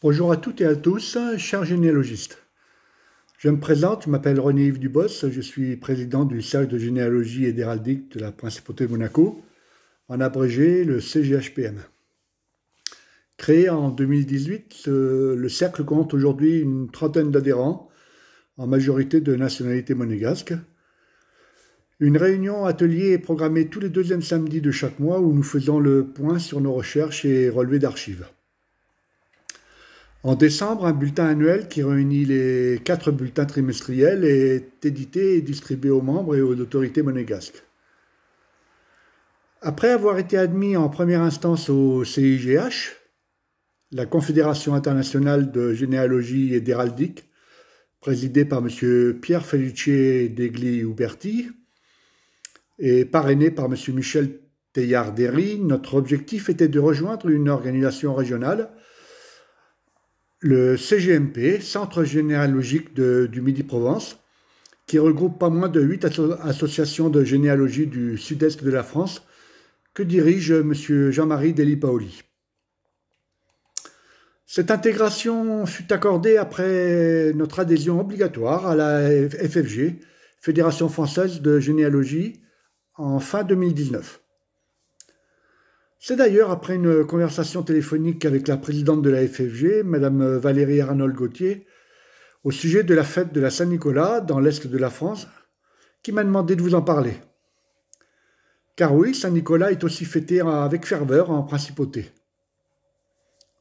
Bonjour à toutes et à tous, chers généalogistes. Je me présente, je m'appelle René-Yves Dubos, je suis président du Cercle de généalogie et d'héraldique de la Principauté de Monaco, en abrégé le CGHPM. Créé en 2018, le Cercle compte aujourd'hui une trentaine d'adhérents, en majorité de nationalité monégasque. Une réunion atelier est programmée tous les deuxièmes samedis de chaque mois où nous faisons le point sur nos recherches et relevés d'archives. En décembre, un bulletin annuel qui réunit les 4 bulletins trimestriels est édité et distribué aux membres et aux autorités monégasques. Après avoir été admis en première instance au CIGH, la Confédération internationale de généalogie et d'héraldique, présidée par M. Pierre Felice degli Uberti et parrainé par M. Michel Teilhard-Derry, notre objectif était de rejoindre une organisation régionale, le CGMP, Centre généalogique du Midi-Provence, qui regroupe pas moins de 8 associations de généalogie du sud-est de la France, que dirige M. Jean-Marie Deli-Paoli. Cette intégration fut accordée après notre adhésion obligatoire à la FFG, Fédération française de généalogie, en fin 2019. C'est d'ailleurs après une conversation téléphonique avec la présidente de la FFG, Mme Valérie Arnold-Gauthier, au sujet de la fête de la Saint-Nicolas dans l'Est de la France, qui m'a demandé de vous en parler. Car oui, Saint-Nicolas est aussi fêté avec ferveur en Principauté.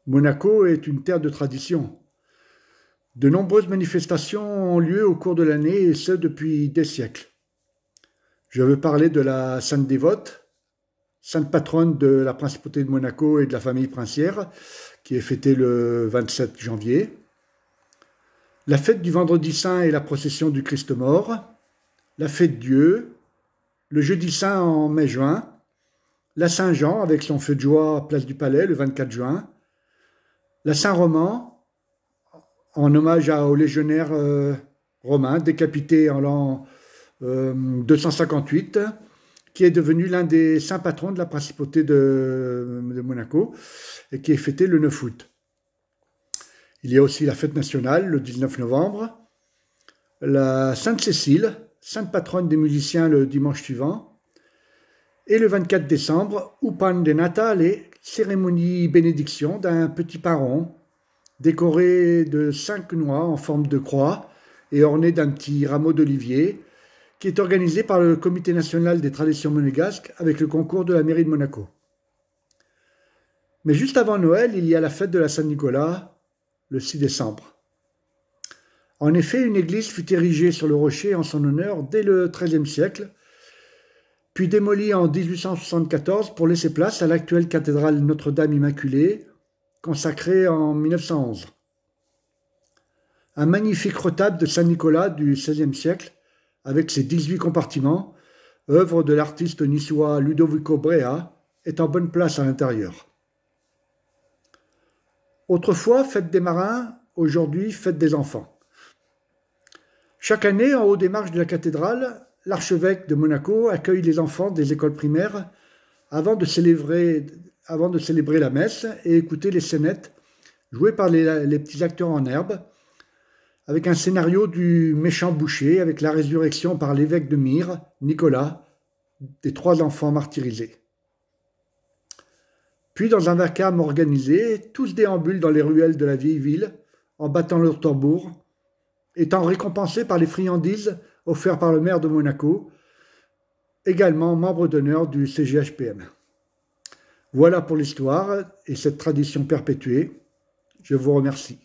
Monaco est une terre de tradition. De nombreuses manifestations ont lieu au cours de l'année et ce depuis des siècles. Je veux parler de la Sainte Dévote, sainte patronne de la Principauté de Monaco et de la famille princière, qui est fêtée le 27 janvier. La fête du Vendredi Saint et la procession du Christ mort. La fête Dieu. Le Jeudi Saint en mai-juin. La Saint-Jean avec son feu de joie place du Palais le 24 juin. La Saint-Roman en hommage aux légionnaires romains décapités en l'an 258, qui est devenu l'un des saints patrons de la Principauté de Monaco et qui est fêté le 9 août. Il y a aussi la fête nationale, le 19 novembre, la Sainte-Cécile, sainte patronne des musiciens le dimanche suivant, et le 24 décembre, Upan de Natale, cérémonie bénédiction d'un petit paron décoré de 5 noix en forme de croix et orné d'un petit rameau d'olivier, qui est organisé par le Comité national des traditions monégasques avec le concours de la mairie de Monaco. Mais juste avant Noël, il y a la fête de la Saint-Nicolas, le 6 décembre. En effet, une église fut érigée sur le rocher en son honneur dès le XIIIe siècle, puis démolie en 1874 pour laisser place à l'actuelle cathédrale Notre-Dame Immaculée, consacrée en 1911. Un magnifique retable de Saint-Nicolas du XVIe siècle, avec ses 18 compartiments, œuvre de l'artiste niçois Ludovico Brea, est en bonne place à l'intérieur. Autrefois, fête des marins, aujourd'hui, fête des enfants. Chaque année, en haut des marches de la cathédrale, l'archevêque de Monaco accueille les enfants des écoles primaires avant de célébrer la messe et écouter les scénettes jouées par les petits acteurs en herbe, avec un scénario du méchant boucher, avec la résurrection par l'évêque de Myre, Nicolas, des 3 enfants martyrisés. Puis, dans un vacarme organisé, tous déambulent dans les ruelles de la vieille ville, en battant leur tambour, étant récompensés par les friandises offertes par le maire de Monaco, également membre d'honneur du CGHPM. Voilà pour l'histoire et cette tradition perpétuée. Je vous remercie.